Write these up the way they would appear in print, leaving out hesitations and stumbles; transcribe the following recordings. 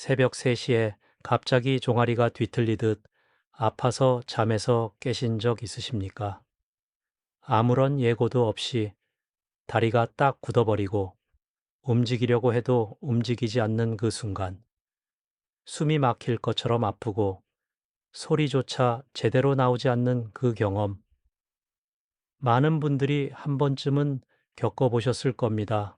새벽 3시에 갑자기 종아리가 뒤틀리듯 아파서 잠에서 깨신 적 있으십니까? 아무런 예고도 없이 다리가 딱 굳어버리고 움직이려고 해도 움직이지 않는 그 순간, 숨이 막힐 것처럼 아프고 소리조차 제대로 나오지 않는 그 경험, 많은 분들이 한 번쯤은 겪어보셨을 겁니다.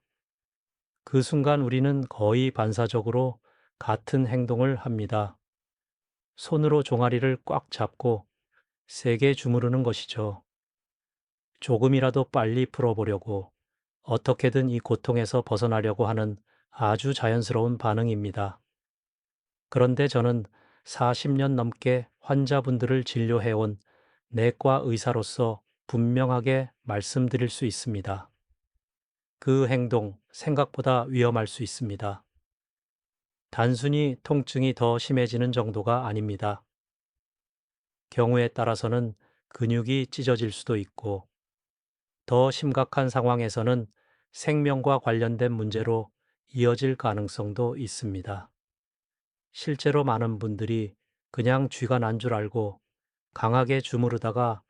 그 순간 우리는 거의 반사적으로 같은 행동을 합니다. 손으로 종아리를 꽉 잡고 세게 주무르는 것이죠. 조금이라도 빨리 풀어보려고, 어떻게든 이 고통에서 벗어나려고 하는 아주 자연스러운 반응입니다. 그런데 저는 40년 넘게 환자분들을 진료해온 내과 의사로서 분명하게 말씀드릴 수 있습니다. 그 행동 생각보다 위험할 수 있습니다. 단순히 통증이 더 심해지는 정도가 아닙니다. 경우에 따라서는 근육이 찢어질 수도 있고, 더 심각한 상황에서는 생명과 관련된 문제로 이어질 가능성도 있습니다. 실제로 많은 분들이 그냥 쥐가 난 줄 알고 강하게 주무르다가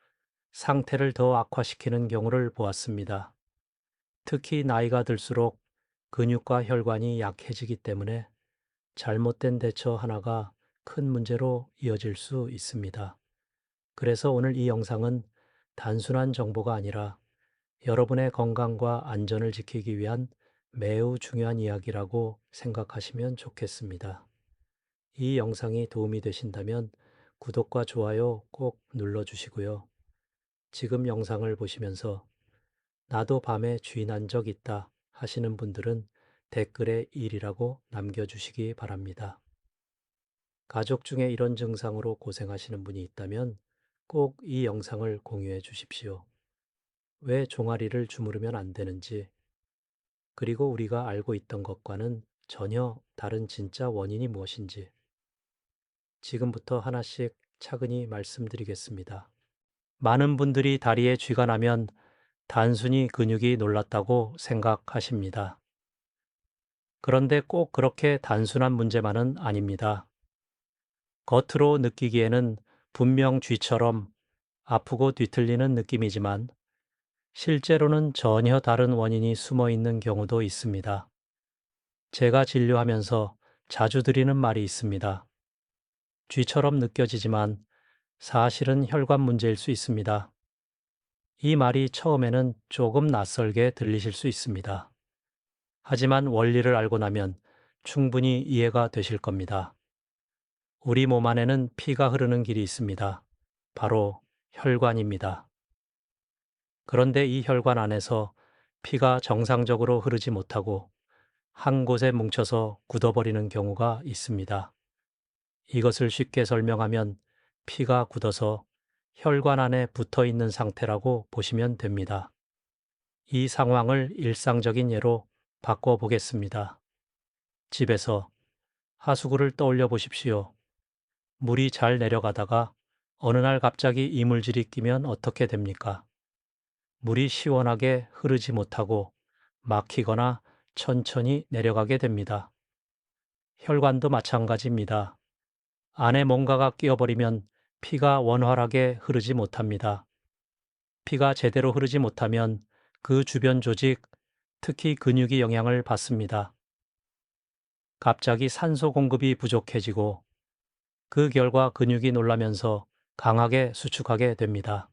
상태를 더 악화시키는 경우를 보았습니다. 특히 나이가 들수록 근육과 혈관이 약해지기 때문에 잘못된 대처 하나가 큰 문제로 이어질 수 있습니다. 그래서 오늘 이 영상은 단순한 정보가 아니라 여러분의 건강과 안전을 지키기 위한 매우 중요한 이야기라고 생각하시면 좋겠습니다. 이 영상이 도움이 되신다면 구독과 좋아요 꼭 눌러주시고요. 지금 영상을 보시면서 나도 밤에 쥐 난 적 있다 하시는 분들은 댓글에 1이라고 남겨주시기 바랍니다. 가족 중에 이런 증상으로 고생하시는 분이 있다면 꼭 이 영상을 공유해 주십시오. 왜 종아리를 주무르면 안 되는지, 그리고 우리가 알고 있던 것과는 전혀 다른 진짜 원인이 무엇인지 지금부터 하나씩 차근히 말씀드리겠습니다. 많은 분들이 다리에 쥐가 나면 단순히 근육이 놀랐다고 생각하십니다. 그런데 꼭 그렇게 단순한 문제만은 아닙니다. 겉으로 느끼기에는 분명 쥐처럼 아프고 뒤틀리는 느낌이지만 실제로는 전혀 다른 원인이 숨어 있는 경우도 있습니다. 제가 진료하면서 자주 드리는 말이 있습니다. 쥐처럼 느껴지지만 사실은 혈관 문제일 수 있습니다. 이 말이 처음에는 조금 낯설게 들리실 수 있습니다. 하지만 원리를 알고 나면 충분히 이해가 되실 겁니다. 우리 몸 안에는 피가 흐르는 길이 있습니다. 바로 혈관입니다. 그런데 이 혈관 안에서 피가 정상적으로 흐르지 못하고 한 곳에 뭉쳐서 굳어버리는 경우가 있습니다. 이것을 쉽게 설명하면 피가 굳어서 혈관 안에 붙어 있는 상태라고 보시면 됩니다. 이 상황을 일상적인 예로 바꿔 보겠습니다. 집에서 하수구를 떠올려 보십시오. 물이 잘 내려가다가 어느 날 갑자기 이물질이 끼면 어떻게 됩니까? 물이 시원하게 흐르지 못하고 막히거나 천천히 내려가게 됩니다. 혈관도 마찬가지입니다. 안에 뭔가가 끼어버리면 피가 원활하게 흐르지 못합니다. 피가 제대로 흐르지 못하면 그 주변 조직, 특히 근육이 영향을 받습니다. 갑자기 산소 공급이 부족해지고 그 결과 근육이 놀라면서 강하게 수축하게 됩니다.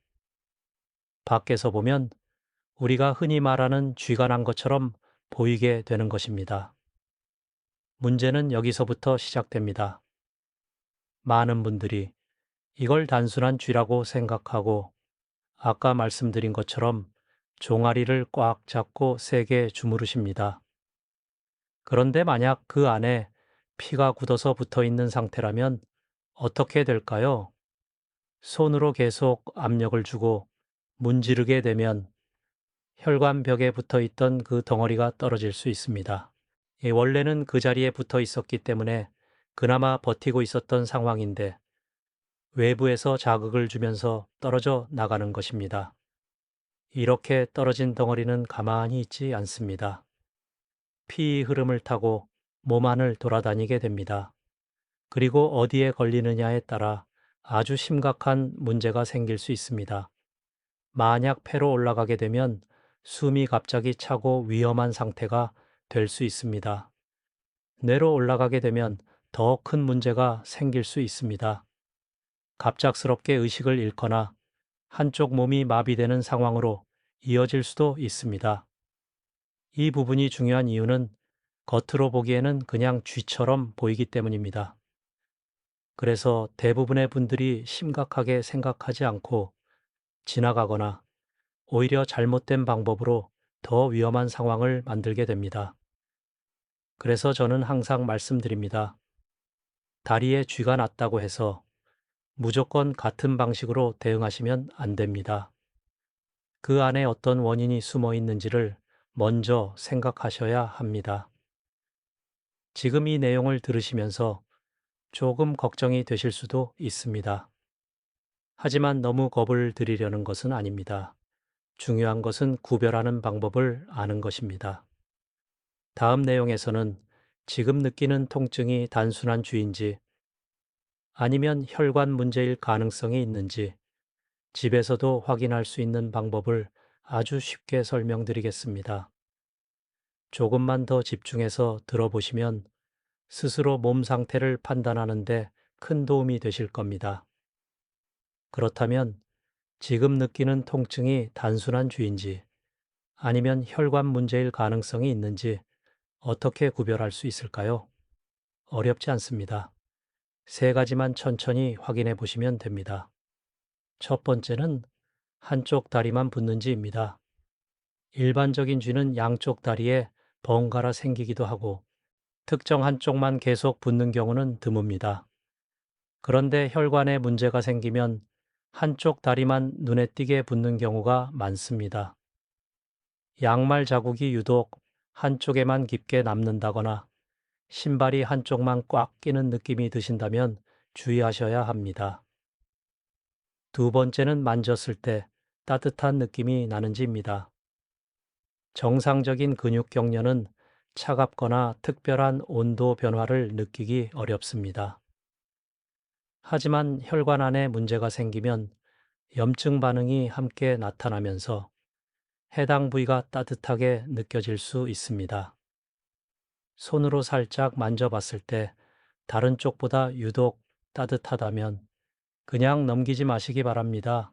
밖에서 보면 우리가 흔히 말하는 쥐가 난 것처럼 보이게 되는 것입니다. 문제는 여기서부터 시작됩니다. 많은 분들이 이걸 단순한 쥐라고 생각하고 아까 말씀드린 것처럼 종아리를 꽉 잡고 세게 주무르십니다. 그런데 만약 그 안에 피가 굳어서 붙어 있는 상태라면 어떻게 될까요? 손으로 계속 압력을 주고 문지르게 되면 혈관 벽에 붙어 있던 그 덩어리가 떨어질 수 있습니다. 원래는 그 자리에 붙어 있었기 때문에 그나마 버티고 있었던 상황인데 외부에서 자극을 주면서 떨어져 나가는 것입니다. 이렇게 떨어진 덩어리는 가만히 있지 않습니다. 피 흐름을 타고 몸 안을 돌아다니게 됩니다. 그리고 어디에 걸리느냐에 따라 아주 심각한 문제가 생길 수 있습니다. 만약 폐로 올라가게 되면 숨이 갑자기 차고 위험한 상태가 될 수 있습니다. 뇌로 올라가게 되면 더 큰 문제가 생길 수 있습니다. 갑작스럽게 의식을 잃거나 한쪽 몸이 마비되는 상황으로 이어질 수도 있습니다. 이 부분이 중요한 이유는 겉으로 보기에는 그냥 쥐처럼 보이기 때문입니다. 그래서 대부분의 분들이 심각하게 생각하지 않고 지나가거나 오히려 잘못된 방법으로 더 위험한 상황을 만들게 됩니다. 그래서 저는 항상 말씀드립니다. 다리에 쥐가 났다고 해서 무조건 같은 방식으로 대응하시면 안 됩니다. 그 안에 어떤 원인이 숨어 있는지를 먼저 생각하셔야 합니다. 지금 이 내용을 들으시면서 조금 걱정이 되실 수도 있습니다. 하지만 너무 겁을 들이려는 것은 아닙니다. 중요한 것은 구별하는 방법을 아는 것입니다. 다음 내용에서는 지금 느끼는 통증이 단순한 쥐인지 아니면 혈관 문제일 가능성이 있는지 집에서도 확인할 수 있는 방법을 아주 쉽게 설명드리겠습니다. 조금만 더 집중해서 들어보시면 스스로 몸 상태를 판단하는데 큰 도움이 되실 겁니다. 그렇다면 지금 느끼는 통증이 단순한 쥐인지 아니면 혈관 문제일 가능성이 있는지 어떻게 구별할 수 있을까요? 어렵지 않습니다. 세 가지만 천천히 확인해 보시면 됩니다. 첫 번째는 한쪽 다리만 붓는지입니다. 일반적인 쥐는 양쪽 다리에 번갈아 생기기도 하고 특정 한쪽만 계속 붓는 경우는 드뭅니다. 그런데 혈관에 문제가 생기면 한쪽 다리만 눈에 띄게 붓는 경우가 많습니다. 양말 자국이 유독 한쪽에만 깊게 남는다거나 신발이 한쪽만 꽉 끼는 느낌이 드신다면 주의하셔야 합니다. 두 번째는 만졌을 때 따뜻한 느낌이 나는지입니다. 정상적인 근육 경련은 차갑거나 특별한 온도 변화를 느끼기 어렵습니다. 하지만 혈관 안에 문제가 생기면 염증 반응이 함께 나타나면서 해당 부위가 따뜻하게 느껴질 수 있습니다. 손으로 살짝 만져봤을 때 다른 쪽보다 유독 따뜻하다면 그냥 넘기지 마시기 바랍니다.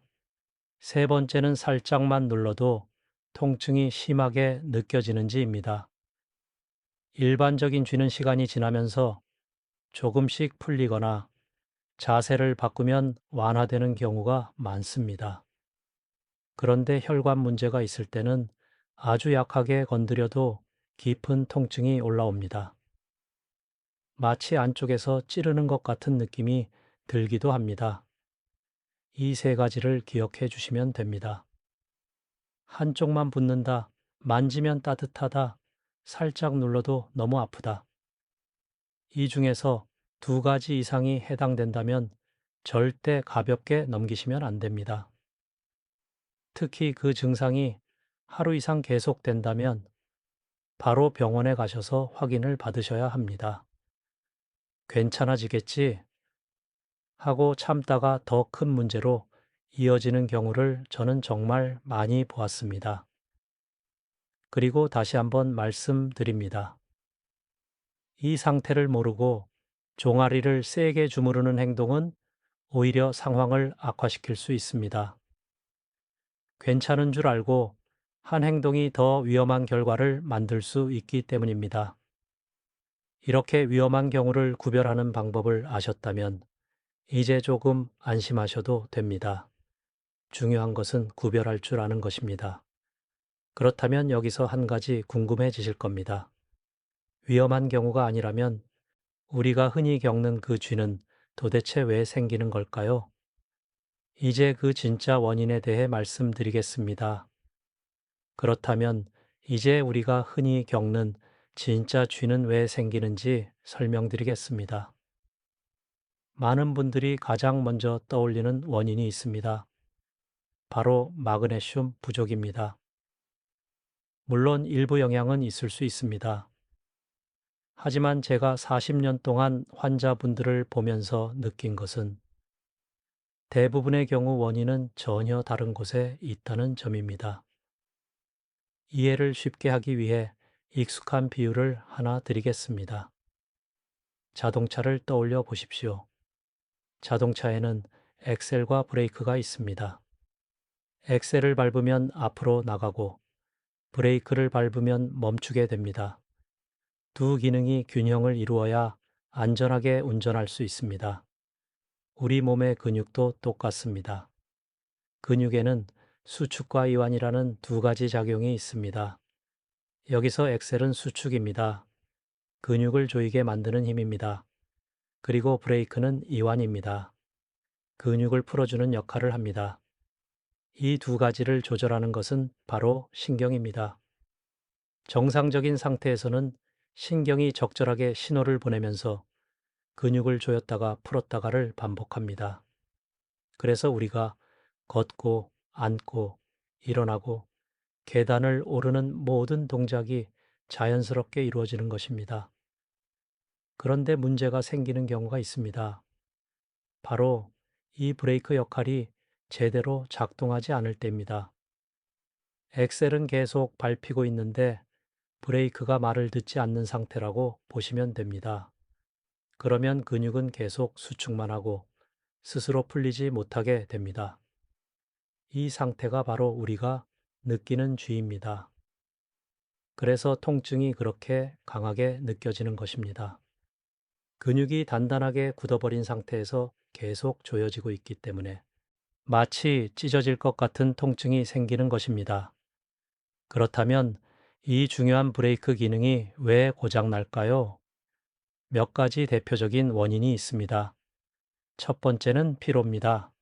세 번째는 살짝만 눌러도 통증이 심하게 느껴지는지입니다. 일반적인 쥐는 시간이 지나면서 조금씩 풀리거나 자세를 바꾸면 완화되는 경우가 많습니다. 그런데 혈관 문제가 있을 때는 아주 약하게 건드려도 깊은 통증이 올라옵니다. 마치 안쪽에서 찌르는 것 같은 느낌이 들기도 합니다. 이 세 가지를 기억해 주시면 됩니다. 한쪽만 붓는다, 만지면 따뜻하다, 살짝 눌러도 너무 아프다. 이 중에서 두 가지 이상이 해당된다면 절대 가볍게 넘기시면 안 됩니다. 특히 그 증상이 하루 이상 계속된다면 바로 병원에 가셔서 확인을 받으셔야 합니다. 괜찮아지겠지? 하고 참다가 더 큰 문제로 이어지는 경우를 저는 정말 많이 보았습니다. 그리고 다시 한번 말씀드립니다. 이 상태를 모르고 종아리를 세게 주무르는 행동은 오히려 상황을 악화시킬 수 있습니다. 괜찮은 줄 알고 한 행동이 더 위험한 결과를 만들 수 있기 때문입니다. 이렇게 위험한 경우를 구별하는 방법을 아셨다면 이제 조금 안심하셔도 됩니다. 중요한 것은 구별할 줄 아는 것입니다. 그렇다면 여기서 한 가지 궁금해지실 겁니다. 위험한 경우가 아니라면 우리가 흔히 겪는 그 쥐는 도대체 왜 생기는 걸까요? 이제 그 진짜 원인에 대해 말씀드리겠습니다. 그렇다면 이제 우리가 흔히 겪는 진짜 쥐는 왜 생기는지 설명드리겠습니다. 많은 분들이 가장 먼저 떠올리는 원인이 있습니다. 바로 마그네슘 부족입니다. 물론 일부 영향은 있을 수 있습니다. 하지만 제가 40년 동안 환자분들을 보면서 느낀 것은 대부분의 경우 원인은 전혀 다른 곳에 있다는 점입니다. 이해를 쉽게 하기 위해 익숙한 비유를 하나 드리겠습니다. 자동차를 떠올려 보십시오. 자동차에는 엑셀과 브레이크가 있습니다. 엑셀을 밟으면 앞으로 나가고 브레이크를 밟으면 멈추게 됩니다. 두 기능이 균형을 이루어야 안전하게 운전할 수 있습니다. 우리 몸의 근육도 똑같습니다. 근육에는 수축과 이완이라는 두 가지 작용이 있습니다. 여기서 엑셀은 수축입니다. 근육을 조이게 만드는 힘입니다. 그리고 브레이크는 이완입니다. 근육을 풀어주는 역할을 합니다. 이 두 가지를 조절하는 것은 바로 신경입니다. 정상적인 상태에서는 신경이 적절하게 신호를 보내면서 근육을 조였다가 풀었다가를 반복합니다. 그래서 우리가 걷고, 앉고, 일어나고, 계단을 오르는 모든 동작이 자연스럽게 이루어지는 것입니다. 그런데 문제가 생기는 경우가 있습니다. 바로 이 브레이크 역할이 제대로 작동하지 않을 때입니다. 엑셀은 계속 밟히고 있는데 브레이크가 말을 듣지 않는 상태라고 보시면 됩니다. 그러면 근육은 계속 수축만 하고 스스로 풀리지 못하게 됩니다. 이 상태가 바로 우리가 느끼는 쥐입니다. 그래서 통증이 그렇게 강하게 느껴지는 것입니다. 근육이 단단하게 굳어버린 상태에서 계속 조여지고 있기 때문에 마치 찢어질 것 같은 통증이 생기는 것입니다. 그렇다면 이 중요한 브레이크 기능이 왜 고장 날까요? 몇 가지 대표적인 원인이 있습니다. 첫 번째는 피로입니다.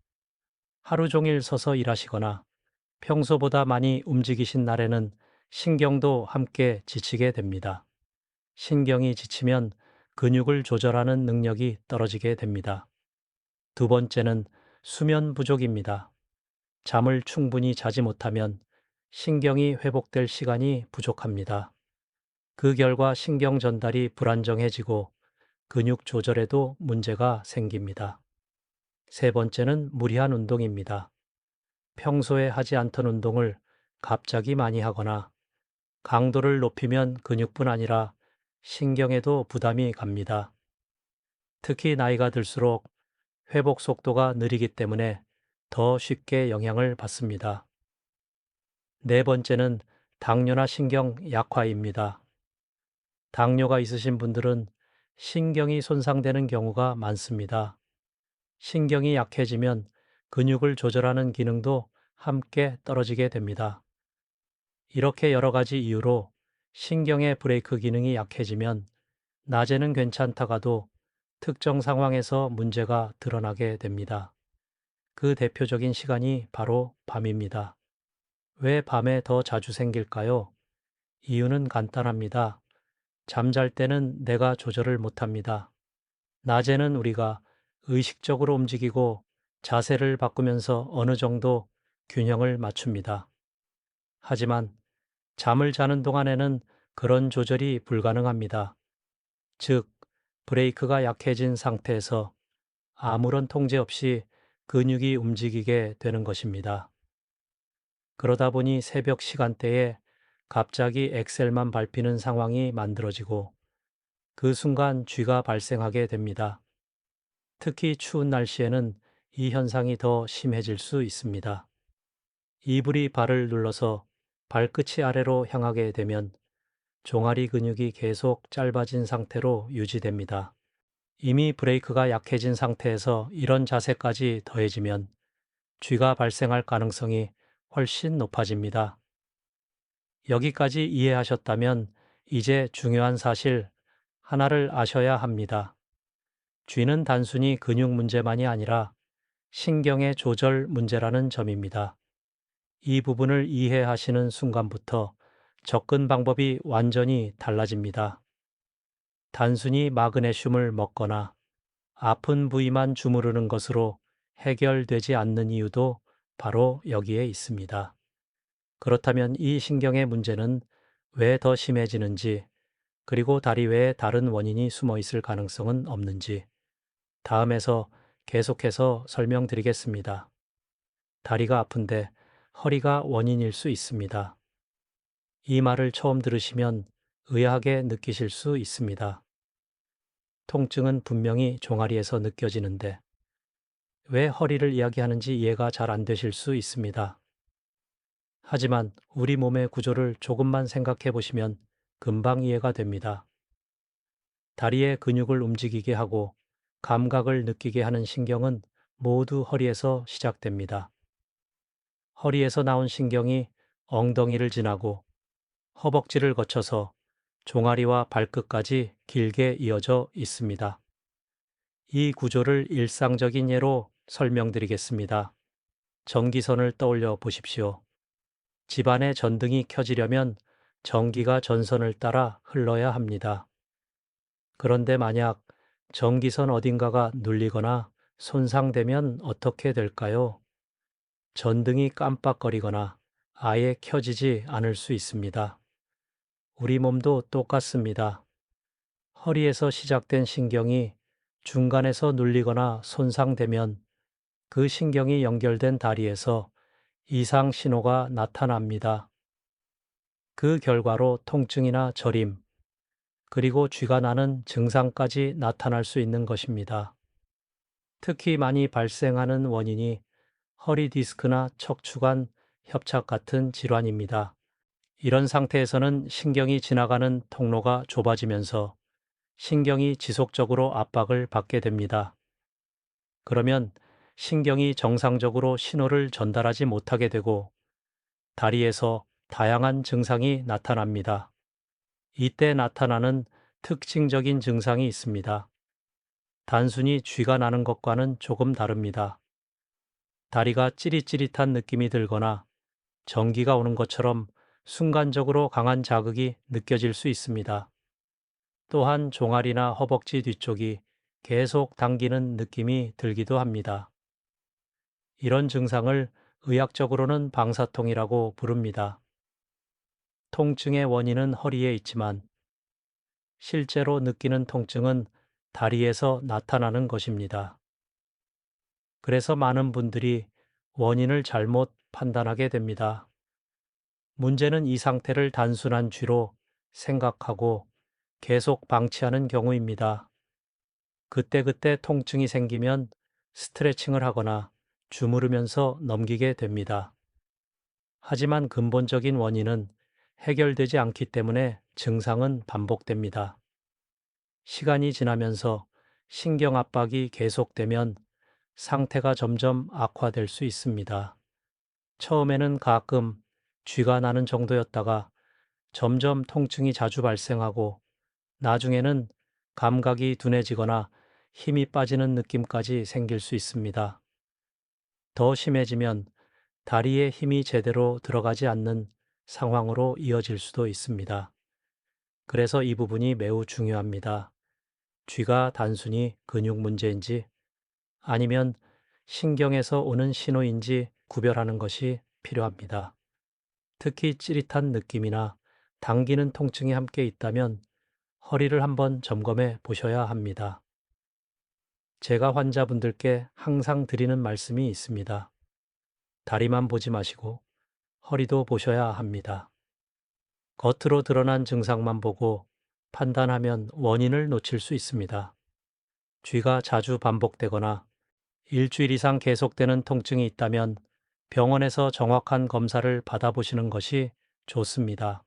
하루 종일 서서 일하시거나 평소보다 많이 움직이신 날에는 신경도 함께 지치게 됩니다. 신경이 지치면 근육을 조절하는 능력이 떨어지게 됩니다. 두 번째는 수면 부족입니다. 잠을 충분히 자지 못하면 신경이 회복될 시간이 부족합니다. 그 결과 신경 전달이 불안정해지고 근육 조절에도 문제가 생깁니다. 세 번째는 무리한 운동입니다. 평소에 하지 않던 운동을 갑자기 많이 하거나 강도를 높이면 근육뿐 아니라 신경에도 부담이 갑니다. 특히 나이가 들수록 회복 속도가 느리기 때문에 더 쉽게 영향을 받습니다. 네 번째는 당뇨나 신경 약화입니다. 당뇨가 있으신 분들은 신경이 손상되는 경우가 많습니다. 신경이 약해지면 근육을 조절하는 기능도 함께 떨어지게 됩니다. 이렇게 여러 가지 이유로 신경의 브레이크 기능이 약해지면 낮에는 괜찮다가도 특정 상황에서 문제가 드러나게 됩니다. 그 대표적인 시간이 바로 밤입니다. 왜 밤에 더 자주 생길까요? 이유는 간단합니다. 잠잘 때는 내가 조절을 못합니다. 낮에는 우리가 의식적으로 움직이고 자세를 바꾸면서 어느 정도 균형을 맞춥니다. 하지만 잠을 자는 동안에는 그런 조절이 불가능합니다. 즉, 브레이크가 약해진 상태에서 아무런 통제 없이 근육이 움직이게 되는 것입니다. 그러다 보니 새벽 시간대에 갑자기 엑셀만 밟히는 상황이 만들어지고 그 순간 쥐가 발생하게 됩니다. 특히 추운 날씨에는 이 현상이 더 심해질 수 있습니다. 이불이 발을 눌러서 발끝이 아래로 향하게 되면 종아리 근육이 계속 짧아진 상태로 유지됩니다. 이미 브레이크가 약해진 상태에서 이런 자세까지 더해지면 쥐가 발생할 가능성이 훨씬 높아집니다. 여기까지 이해하셨다면 이제 중요한 사실 하나를 아셔야 합니다. 쥐는 단순히 근육 문제만이 아니라 신경의 조절 문제라는 점입니다. 이 부분을 이해하시는 순간부터 접근 방법이 완전히 달라집니다. 단순히 마그네슘을 먹거나 아픈 부위만 주무르는 것으로 해결되지 않는 이유도 바로 여기에 있습니다. 그렇다면 이 신경의 문제는 왜 더 심해지는지, 그리고 다리 외에 다른 원인이 숨어 있을 가능성은 없는지 다음에서 계속해서 설명드리겠습니다. 다리가 아픈데 허리가 원인일 수 있습니다. 이 말을 처음 들으시면 의아하게 느끼실 수 있습니다. 통증은 분명히 종아리에서 느껴지는데 왜 허리를 이야기하는지 이해가 잘 안 되실 수 있습니다. 하지만 우리 몸의 구조를 조금만 생각해 보시면 금방 이해가 됩니다. 다리의 근육을 움직이게 하고 감각을 느끼게 하는 신경은 모두 허리에서 시작됩니다. 허리에서 나온 신경이 엉덩이를 지나고 허벅지를 거쳐서 종아리와 발끝까지 길게 이어져 있습니다. 이 구조를 일상적인 예로 설명드리겠습니다. 전기선을 떠올려 보십시오. 집안의 전등이 켜지려면 전기가 전선을 따라 흘러야 합니다. 그런데 만약 전기선 어딘가가 눌리거나 손상되면 어떻게 될까요? 전등이 깜빡거리거나 아예 켜지지 않을 수 있습니다. 우리 몸도 똑같습니다. 허리에서 시작된 신경이 중간에서 눌리거나 손상되면 그 신경이 연결된 다리에서 이상 신호가 나타납니다. 그 결과로 통증이나 저림, 그리고 쥐가 나는 증상까지 나타날 수 있는 것입니다. 특히 많이 발생하는 원인이 허리 디스크나 척추관 협착 같은 질환입니다. 이런 상태에서는 신경이 지나가는 통로가 좁아지면서 신경이 지속적으로 압박을 받게 됩니다. 그러면 신경이 정상적으로 신호를 전달하지 못하게 되고 다리에서 다양한 증상이 나타납니다. 이때 나타나는 특징적인 증상이 있습니다. 단순히 쥐가 나는 것과는 조금 다릅니다. 다리가 찌릿찌릿한 느낌이 들거나 전기가 오는 것처럼 순간적으로 강한 자극이 느껴질 수 있습니다. 또한 종아리나 허벅지 뒤쪽이 계속 당기는 느낌이 들기도 합니다. 이런 증상을 의학적으로는 방사통이라고 부릅니다. 통증의 원인은 허리에 있지만 실제로 느끼는 통증은 다리에서 나타나는 것입니다. 그래서 많은 분들이 원인을 잘못 판단하게 됩니다. 문제는 이 상태를 단순한 쥐로 생각하고 계속 방치하는 경우입니다. 그때그때 통증이 생기면 스트레칭을 하거나 주무르면서 넘기게 됩니다. 하지만 근본적인 원인은 해결되지 않기 때문에 증상은 반복됩니다. 시간이 지나면서 신경 압박이 계속되면 상태가 점점 악화될 수 있습니다. 처음에는 가끔 쥐가 나는 정도였다가 점점 통증이 자주 발생하고 나중에는 감각이 둔해지거나 힘이 빠지는 느낌까지 생길 수 있습니다. 더 심해지면 다리에 힘이 제대로 들어가지 않는 상황으로 이어질 수도 있습니다. 그래서 이 부분이 매우 중요합니다. 쥐가 단순히 근육 문제인지 아니면 신경에서 오는 신호인지 구별하는 것이 필요합니다. 특히 찌릿한 느낌이나 당기는 통증이 함께 있다면 허리를 한번 점검해 보셔야 합니다. 제가 환자분들께 항상 드리는 말씀이 있습니다. 다리만 보지 마시고 허리도 보셔야 합니다. 겉으로 드러난 증상만 보고 판단하면 원인을 놓칠 수 있습니다. 쥐가 자주 반복되거나 일주일 이상 계속되는 통증이 있다면 병원에서 정확한 검사를 받아보시는 것이 좋습니다.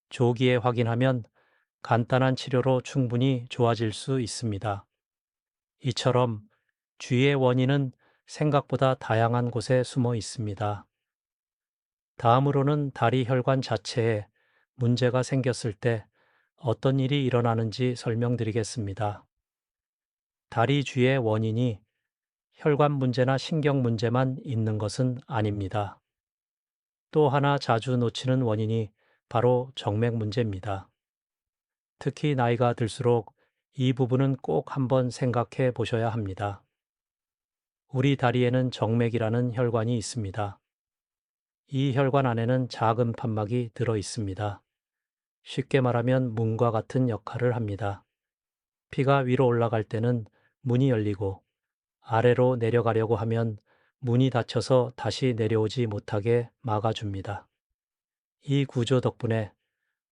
조기에 확인하면 간단한 치료로 충분히 좋아질 수 있습니다. 이처럼 쥐의 원인은 생각보다 다양한 곳에 숨어 있습니다. 다음으로는 다리 혈관 자체에 문제가 생겼을 때 어떤 일이 일어나는지 설명드리겠습니다. 다리 쥐의 원인이 혈관 문제나 신경 문제만 있는 것은 아닙니다. 또 하나 자주 놓치는 원인이 바로 정맥 문제입니다. 특히 나이가 들수록 이 부분은 꼭 한번 생각해 보셔야 합니다. 우리 다리에는 정맥이라는 혈관이 있습니다. 이 혈관 안에는 작은 판막이 들어 있습니다. 쉽게 말하면 문과 같은 역할을 합니다. 피가 위로 올라갈 때는 문이 열리고 아래로 내려가려고 하면 문이 닫혀서 다시 내려오지 못하게 막아줍니다. 이 구조 덕분에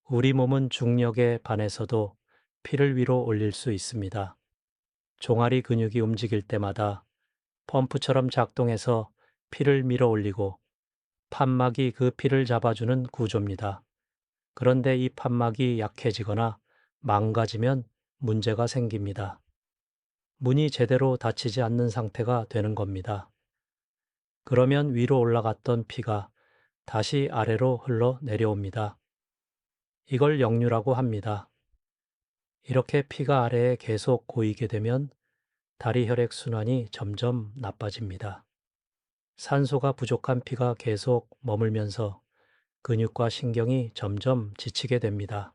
우리 몸은 중력에 반해서도 피를 위로 올릴 수 있습니다. 종아리 근육이 움직일 때마다 펌프처럼 작동해서 피를 밀어 올리고 판막이 그 피를 잡아주는 구조입니다. 그런데 이 판막이 약해지거나 망가지면 문제가 생깁니다. 문이 제대로 닫히지 않는 상태가 되는 겁니다. 그러면 위로 올라갔던 피가 다시 아래로 흘러 내려옵니다. 이걸 역류라고 합니다. 이렇게 피가 아래에 계속 고이게 되면 다리 혈액 순환이 점점 나빠집니다. 산소가 부족한 피가 계속 머물면서 근육과 신경이 점점 지치게 됩니다.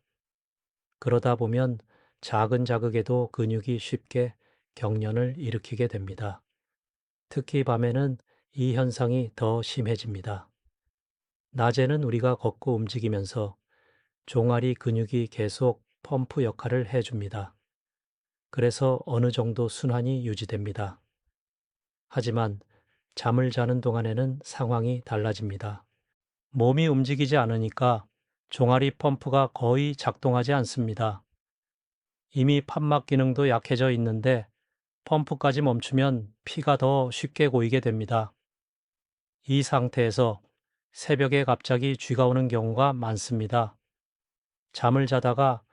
그러다 보면 작은 자극에도 근육이 쉽게 경련을 일으키게 됩니다. 특히 밤에는 이 현상이 더 심해집니다. 낮에는 우리가 걷고 움직이면서 종아리 근육이 계속 펌프 역할을 해줍니다. 그래서 어느 정도 순환이 유지됩니다. 하지만 잠을 자는 동안에는 상황이 달라집니다. 몸이 움직이지 않으니까 종아리 펌프가 거의 작동하지 않습니다. 이미 판막 기능도 약해져 있는데 펌프까지 멈추면 피가 더 쉽게 고이게 됩니다. 이 상태에서 새벽에 갑자기 쥐가 오는 경우가 많습니다. 잠을 자다가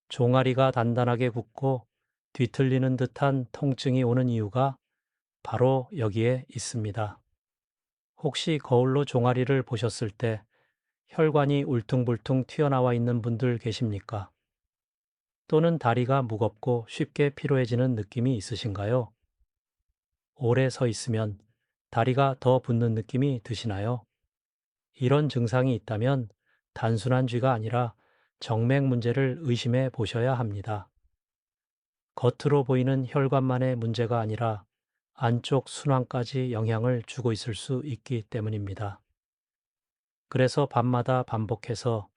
종아리가 단단하게 굳고 뒤틀리는 듯한 통증이 오는 이유가 바로 여기에 있습니다. 혹시 거울로 종아리를 보셨을 때 혈관이 울퉁불퉁 튀어나와 있는 분들 계십니까? 또는 다리가 무겁고 쉽게 피로해지는 느낌이 있으신가요? 오래 서 있으면 다리가 더 붓는 느낌이 드시나요? 이런 증상이 있다면 단순한 쥐가 아니라 정맥 문제를 의심해 보셔야 합니다. 겉으로 보이는 혈관만의 문제가 아니라 안쪽 순환까지 영향을 주고 있을 수 있기 때문입니다. 그래서 밤마다 반복해서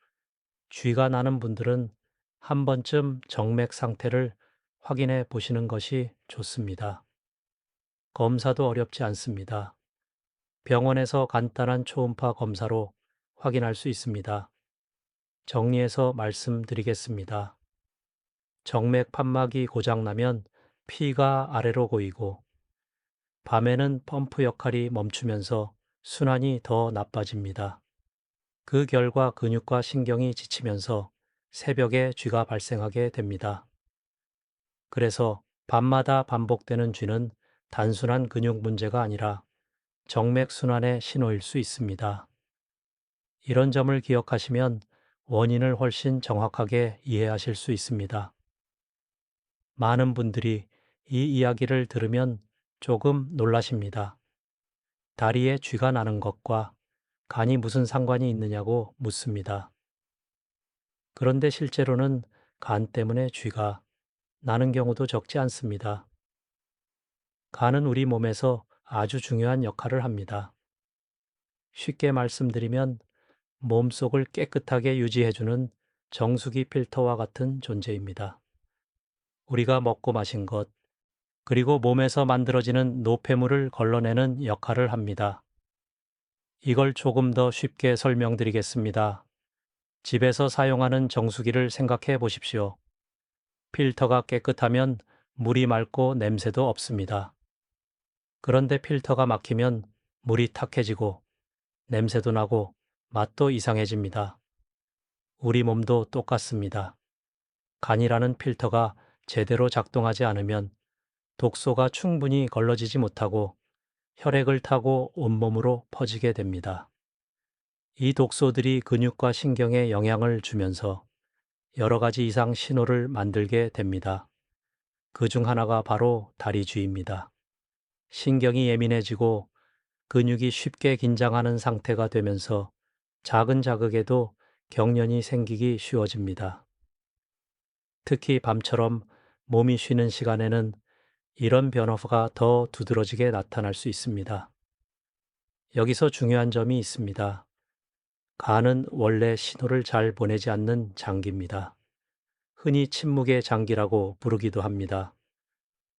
쥐가 나는 분들은 한 번쯤 정맥 상태를 확인해 보시는 것이 좋습니다. 검사도 어렵지 않습니다. 병원에서 간단한 초음파 검사로 확인할 수 있습니다. 정리해서 말씀드리겠습니다. 정맥 판막이 고장나면 피가 아래로 고이고 밤에는 펌프 역할이 멈추면서 순환이 더 나빠집니다. 그 결과 근육과 신경이 지치면서 새벽에 쥐가 발생하게 됩니다. 그래서 밤마다 반복되는 쥐는 단순한 근육 문제가 아니라 정맥 순환의 신호일 수 있습니다. 이런 점을 기억하시면 원인을 훨씬 정확하게 이해하실 수 있습니다. 많은 분들이 이 이야기를 들으면 조금 놀라십니다. 다리에 쥐가 나는 것과 간이 무슨 상관이 있느냐고 묻습니다. 그런데 실제로는 간 때문에 쥐가 나는 경우도 적지 않습니다. 간은 우리 몸에서 아주 중요한 역할을 합니다. 쉽게 말씀드리면 몸속을 깨끗하게 유지해주는 정수기 필터와 같은 존재입니다. 우리가 먹고 마신 것, 그리고 몸에서 만들어지는 노폐물을 걸러내는 역할을 합니다. 이걸 조금 더 쉽게 설명드리겠습니다. 집에서 사용하는 정수기를 생각해 보십시오. 필터가 깨끗하면 물이 맑고 냄새도 없습니다. 그런데 필터가 막히면 물이 탁해지고 냄새도 나고 맛도 이상해집니다. 우리 몸도 똑같습니다. 간이라는 필터가 제대로 작동하지 않으면 독소가 충분히 걸러지지 못하고 혈액을 타고 온몸으로 퍼지게 됩니다. 이 독소들이 근육과 신경에 영향을 주면서 여러 가지 이상 신호를 만들게 됩니다. 그 중 하나가 바로 다리쥐입니다. 신경이 예민해지고 근육이 쉽게 긴장하는 상태가 되면서 작은 자극에도 경련이 생기기 쉬워집니다. 특히 밤처럼 몸이 쉬는 시간에는 이런 변화가 더 두드러지게 나타날 수 있습니다. 여기서 중요한 점이 있습니다. 간은 원래 신호를 잘 보내지 않는 장기입니다. 흔히 침묵의 장기라고 부르기도 합니다.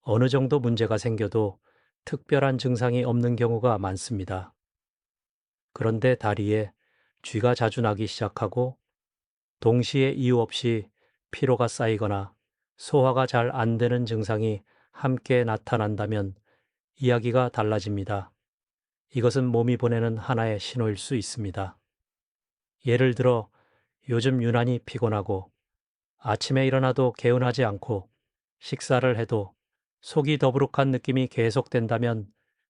어느 정도 문제가 생겨도 특별한 증상이 없는 경우가 많습니다. 그런데 다리에 쥐가 자주 나기 시작하고 동시에 이유 없이 피로가 쌓이거나 소화가 잘 안 되는 증상이 함께 나타난다면 이야기가 달라집니다. 이것은 몸이 보내는 하나의 신호일 수 있습니다. 예를 들어 요즘 유난히 피곤하고 아침에 일어나도 개운하지 않고 식사를 해도 속이 더부룩한 느낌이 계속된다면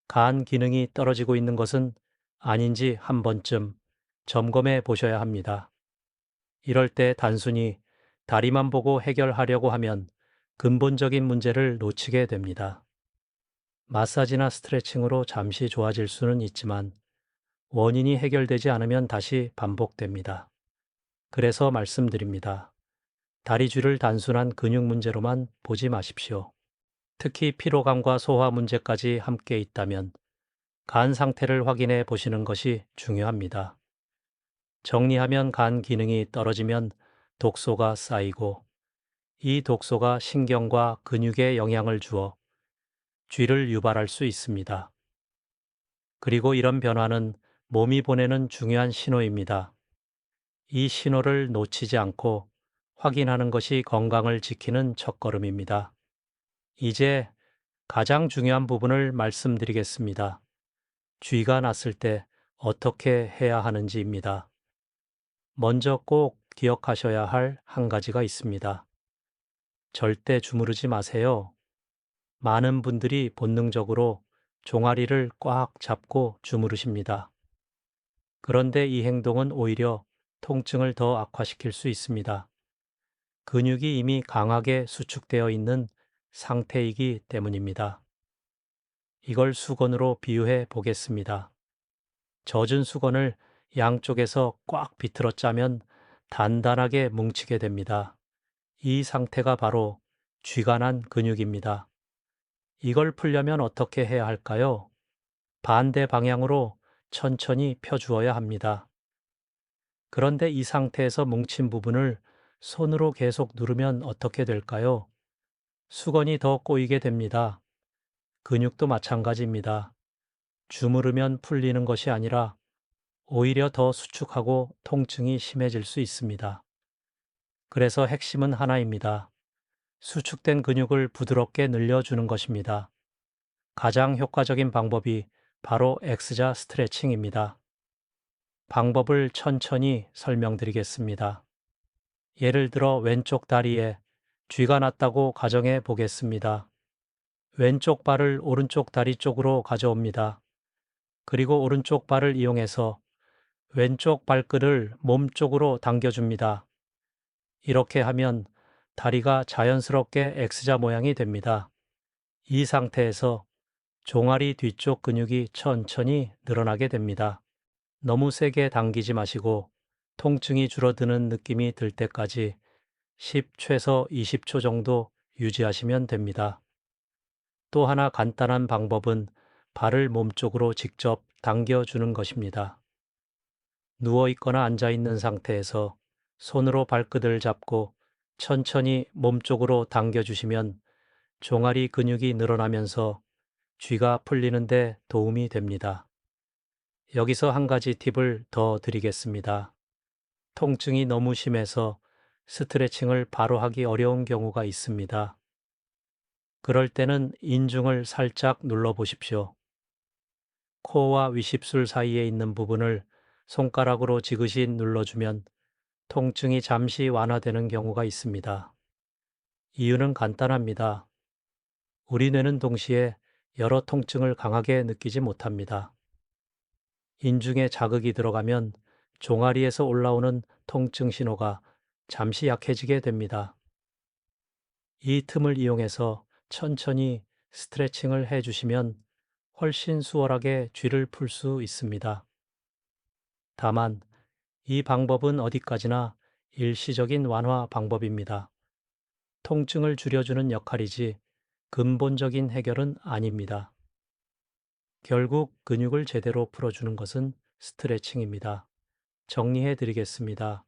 간 기능이 떨어지고 있는 것은 아닌지 한 번쯤 점검해 보셔야 합니다. 이럴 때 단순히 다리만 보고 해결하려고 하면 근본적인 문제를 놓치게 됩니다. 마사지나 스트레칭으로 잠시 좋아질 수는 있지만 원인이 해결되지 않으면 다시 반복됩니다. 그래서 말씀드립니다. 다리쥐를 단순한 근육 문제로만 보지 마십시오. 특히 피로감과 소화 문제까지 함께 있다면 간 상태를 확인해 보시는 것이 중요합니다. 정리하면 간 기능이 떨어지면 독소가 쌓이고 이 독소가 신경과 근육에 영향을 주어 쥐를 유발할 수 있습니다. 그리고 이런 변화는 몸이 보내는 중요한 신호입니다. 이 신호를 놓치지 않고 확인하는 것이 건강을 지키는 첫걸음입니다. 이제 가장 중요한 부분을 말씀드리겠습니다. 쥐가 났을 때 어떻게 해야 하는지입니다. 먼저 꼭 기억하셔야 할 한 가지가 있습니다. 절대 주무르지 마세요. 많은 분들이 본능적으로 종아리를 꽉 잡고 주무르십니다. 그런데 이 행동은 오히려 통증을 더 악화시킬 수 있습니다. 근육이 이미 강하게 수축되어 있는 상태이기 때문입니다. 이걸 수건으로 비유해 보겠습니다. 젖은 수건을 양쪽에서 꽉 비틀어 짜면 단단하게 뭉치게 됩니다. 이 상태가 바로 쥐가 난 근육입니다. 이걸 풀려면 어떻게 해야 할까요? 반대 방향으로 천천히 펴주어야 합니다. 그런데 이 상태에서 뭉친 부분을 손으로 계속 누르면 어떻게 될까요? 수건이 더 꼬이게 됩니다. 근육도 마찬가지입니다. 주무르면 풀리는 것이 아니라 오히려 더 수축하고 통증이 심해질 수 있습니다. 그래서 핵심은 하나입니다. 수축된 근육을 부드럽게 늘려주는 것입니다. 가장 효과적인 방법이 바로 X자 스트레칭입니다. 방법을 천천히 설명드리겠습니다. 예를 들어 왼쪽 다리에 쥐가 났다고 가정해 보겠습니다. 왼쪽 발을 오른쪽 다리 쪽으로 가져옵니다. 그리고 오른쪽 발을 이용해서 왼쪽 발끝을 몸 쪽으로 당겨줍니다. 이렇게 하면 다리가 자연스럽게 X자 모양이 됩니다. 이 상태에서 종아리 뒤쪽 근육이 천천히 늘어나게 됩니다. 너무 세게 당기지 마시고 통증이 줄어드는 느낌이 들 때까지 10 최소 20초 정도 유지하시면 됩니다. 또 하나 간단한 방법은 발을 몸쪽으로 직접 당겨주는 것입니다. 누워 있거나 앉아 있는 상태에서 손으로 발끝을 잡고 천천히 몸쪽으로 당겨주시면 종아리 근육이 늘어나면서 쥐가 풀리는데 도움이 됩니다. 여기서 한 가지 팁을 더 드리겠습니다. 통증이 너무 심해서 스트레칭을 바로 하기 어려운 경우가 있습니다. 그럴 때는 인중을 살짝 눌러 보십시오. 코와 위십술 사이에 있는 부분을 손가락으로 지그시 눌러주면 통증이 잠시 완화되는 경우가 있습니다. 이유는 간단합니다. 우리 뇌는 동시에 여러 통증을 강하게 느끼지 못합니다. 인중에 자극이 들어가면 종아리에서 올라오는 통증 신호가 잠시 약해지게 됩니다. 이 틈을 이용해서 천천히 스트레칭을 해주시면 훨씬 수월하게 쥐를 풀 수 있습니다. 다만 이 방법은 어디까지나 일시적인 완화 방법입니다. 통증을 줄여주는 역할이지 근본적인 해결은 아닙니다. 결국 근육을 제대로 풀어주는 것은 스트레칭입니다. 정리해 드리겠습니다.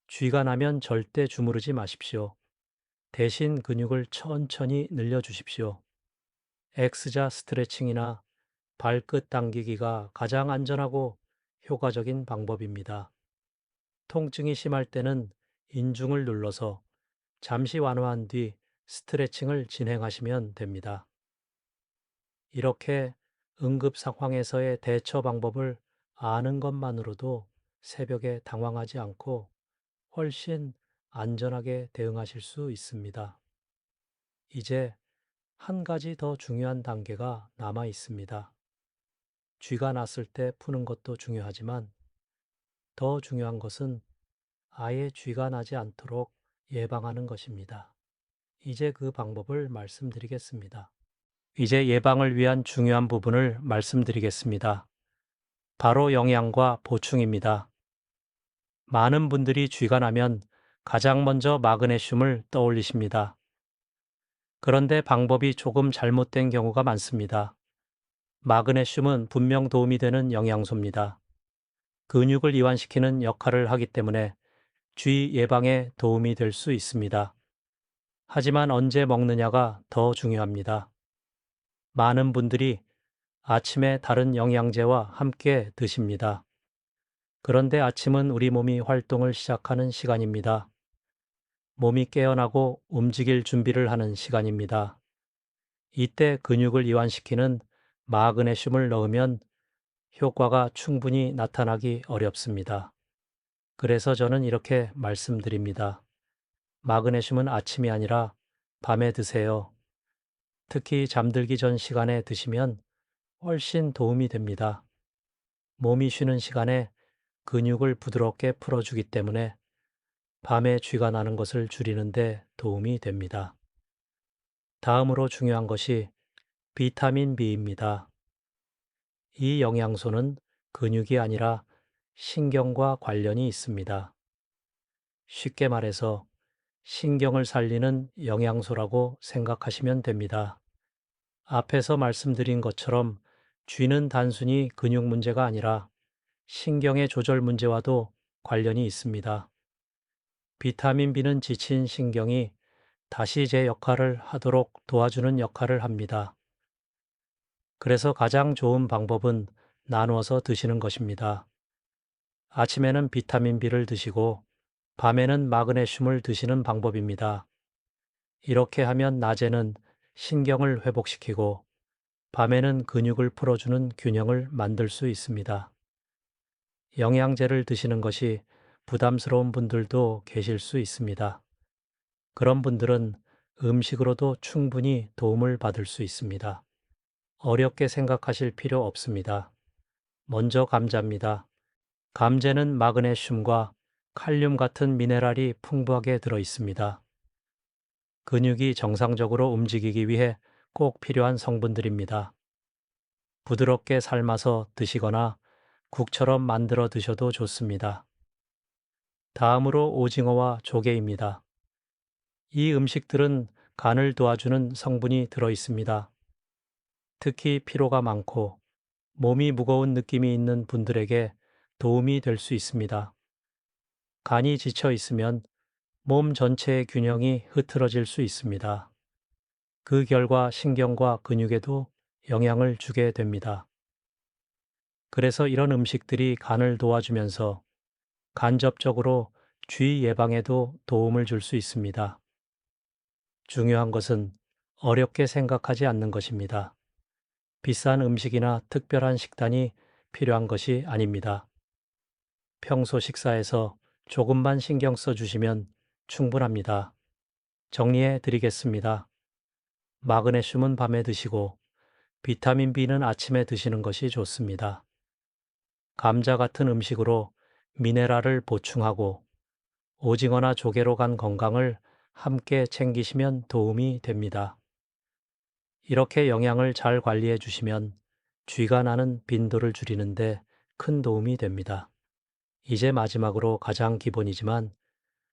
쥐가 나면 절대 주무르지 마십시오. 대신 근육을 천천히 늘려주십시오. X자 스트레칭이나 발끝 당기기가 가장 안전하고 효과적인 방법입니다. 통증이 심할 때는 인중을 눌러서 잠시 완화한 뒤 스트레칭을 진행하시면 됩니다. 이렇게 응급 상황에서의 대처 방법을 아는 것만으로도 새벽에 당황하지 않고 훨씬 안전하게 대응하실 수 있습니다. 이제 한 가지 더 중요한 단계가 남아 있습니다. 쥐가 났을 때 푸는 것도 중요하지만 더 중요한 것은 아예 쥐가 나지 않도록 예방하는 것입니다. 이제 그 방법을 말씀드리겠습니다. 이제 예방을 위한 중요한 부분을 말씀드리겠습니다. 바로 영양과 보충입니다. 많은 분들이 쥐가 나면 가장 먼저 마그네슘을 떠올리십니다. 그런데 방법이 조금 잘못된 경우가 많습니다. 마그네슘은 분명 도움이 되는 영양소입니다. 근육을 이완시키는 역할을 하기 때문에 쥐 예방에 도움이 될 수 있습니다. 하지만 언제 먹느냐가 더 중요합니다. 많은 분들이 아침에 다른 영양제와 함께 드십니다. 그런데 아침은 우리 몸이 활동을 시작하는 시간입니다. 몸이 깨어나고 움직일 준비를 하는 시간입니다. 이때 근육을 이완시키는 마그네슘을 넣으면 효과가 충분히 나타나기 어렵습니다. 그래서 저는 이렇게 말씀드립니다. 마그네슘은 아침이 아니라 밤에 드세요. 특히 잠들기 전 시간에 드시면 훨씬 도움이 됩니다. 몸이 쉬는 시간에 근육을 부드럽게 풀어주기 때문에 밤에 쥐가 나는 것을 줄이는데 도움이 됩니다. 다음으로 중요한 것이 비타민 B입니다. 이 영양소는 근육이 아니라 신경과 관련이 있습니다. 쉽게 말해서 신경을 살리는 영양소라고 생각하시면 됩니다. 앞에서 말씀드린 것처럼 쥐는 단순히 근육 문제가 아니라 신경의 조절 문제와도 관련이 있습니다. 비타민 B는 지친 신경이 다시 제 역할을 하도록 도와주는 역할을 합니다. 그래서 가장 좋은 방법은 나누어서 드시는 것입니다. 아침에는 비타민 B를 드시고 밤에는 마그네슘을 드시는 방법입니다. 이렇게 하면 낮에는 신경을 회복시키고 밤에는 근육을 풀어주는 균형을 만들 수 있습니다. 영양제를 드시는 것이 부담스러운 분들도 계실 수 있습니다. 그런 분들은 음식으로도 충분히 도움을 받을 수 있습니다. 어렵게 생각하실 필요 없습니다. 먼저 감자입니다. 감자는 마그네슘과 칼륨 같은 미네랄이 풍부하게 들어 있습니다. 근육이 정상적으로 움직이기 위해 꼭 필요한 성분들입니다. 부드럽게 삶아서 드시거나 국처럼 만들어 드셔도 좋습니다. 다음으로 오징어와 조개입니다. 이 음식들은 간을 도와주는 성분이 들어 있습니다. 특히 피로가 많고 몸이 무거운 느낌이 있는 분들에게 도움이 될 수 있습니다. 간이 지쳐 있으면 몸 전체의 균형이 흐트러질 수 있습니다. 그 결과 신경과 근육에도 영향을 주게 됩니다. 그래서 이런 음식들이 간을 도와주면서 간접적으로 쥐 예방에도 도움을 줄 수 있습니다. 중요한 것은 어렵게 생각하지 않는 것입니다. 비싼 음식이나 특별한 식단이 필요한 것이 아닙니다. 평소 식사에서 조금만 신경 써 주시면 충분합니다. 정리해 드리겠습니다. 마그네슘은 밤에 드시고 비타민 B는 아침에 드시는 것이 좋습니다. 감자 같은 음식으로 미네랄을 보충하고 오징어나 조개로 간 건강을 함께 챙기시면 도움이 됩니다. 이렇게 영양을 잘 관리해 주시면 쥐가 나는 빈도를 줄이는데 큰 도움이 됩니다. 이제 마지막으로 가장 기본이지만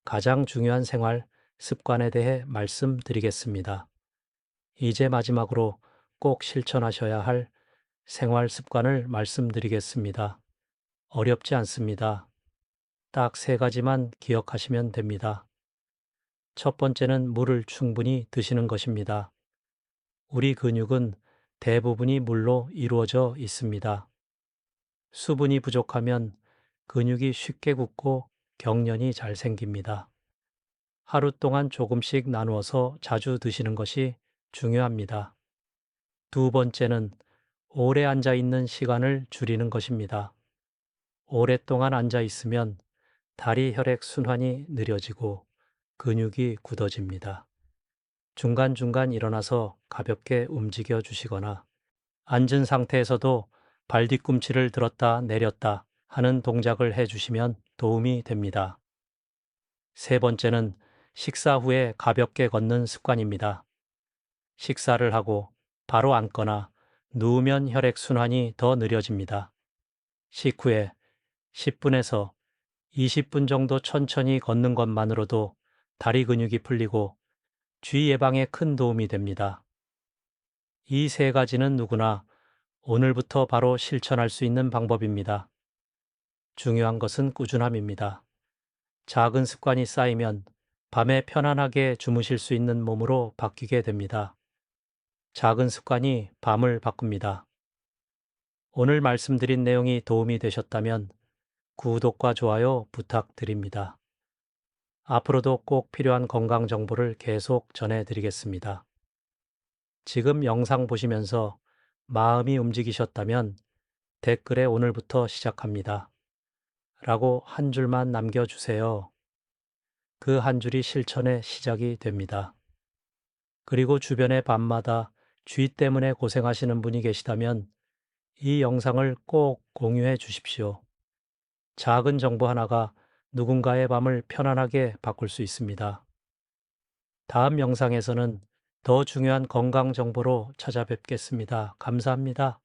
가장 중요한 생활 습관에 대해 말씀드리겠습니다. 이제 마지막으로 꼭 실천하셔야 할 생활 습관을 말씀드리겠습니다. 어렵지 않습니다. 딱 세 가지만 기억하시면 됩니다. 첫 번째는 물을 충분히 드시는 것입니다. 우리 근육은 대부분이 물로 이루어져 있습니다. 수분이 부족하면 근육이 쉽게 굳고 경련이 잘 생깁니다. 하루 동안 조금씩 나누어서 자주 드시는 것이 중요합니다. 두 번째는 오래 앉아 있는 시간을 줄이는 것입니다. 오랫동안 앉아 있으면 다리 혈액 순환이 느려지고 근육이 굳어집니다. 중간중간 일어나서 가볍게 움직여 주시거나 앉은 상태에서도 발 뒤꿈치를 들었다 내렸다 하는 동작을 해 주시면 도움이 됩니다. 세 번째는 식사 후에 가볍게 걷는 습관입니다. 식사를 하고 바로 앉거나 누우면 혈액순환이 더 느려집니다. 식후에 10분에서 20분 정도 천천히 걷는 것만으로도 다리 근육이 풀리고 쥐 예방에 큰 도움이 됩니다. 이 세 가지는 누구나 오늘부터 바로 실천할 수 있는 방법입니다. 중요한 것은 꾸준함입니다. 작은 습관이 쌓이면 밤에 편안하게 주무실 수 있는 몸으로 바뀌게 됩니다. 작은 습관이 밤을 바꿉니다. 오늘 말씀드린 내용이 도움이 되셨다면 구독과 좋아요 부탁드립니다. 앞으로도 꼭 필요한 건강 정보를 계속 전해드리겠습니다. 지금 영상 보시면서 마음이 움직이셨다면 댓글에 오늘부터 시작합니다. 라고 한 줄만 남겨주세요. 그 한 줄이 실천의 시작이 됩니다. 그리고 주변에 밤마다 쥐 때문에 고생하시는 분이 계시다면 이 영상을 꼭 공유해 주십시오. 작은 정보 하나가 누군가의 밤을 편안하게 바꿀 수 있습니다. 다음 영상에서는 더 중요한 건강 정보로 찾아뵙겠습니다. 감사합니다.